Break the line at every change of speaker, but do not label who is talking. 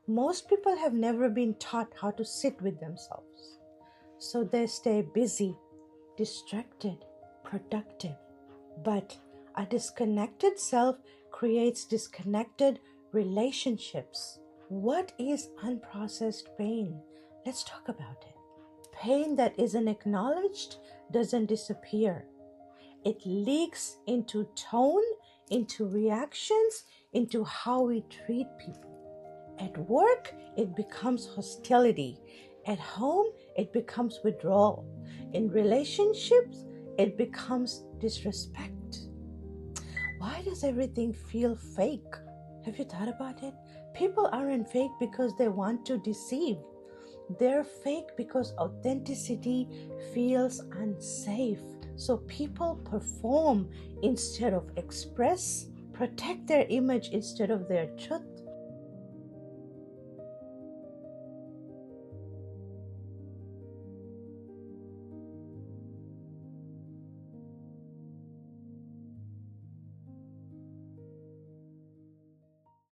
Most people have never been taught how to sit with themselves. So they stay busy, distracted, productive. But a disconnected self creates disconnected relationships. What is unprocessed pain? Let's talk about it. Pain that isn't acknowledged doesn't disappear. It leaks into tone, into reactions, into how we treat people. At work, it becomes hostility. At home, it becomes withdrawal. In relationships, it becomes disrespect. Why does everything feel fake? Have you thought about it? People aren't fake because they want to deceive. They're fake because authenticity feels unsafe. So people perform instead of express, protect their image instead of their truth,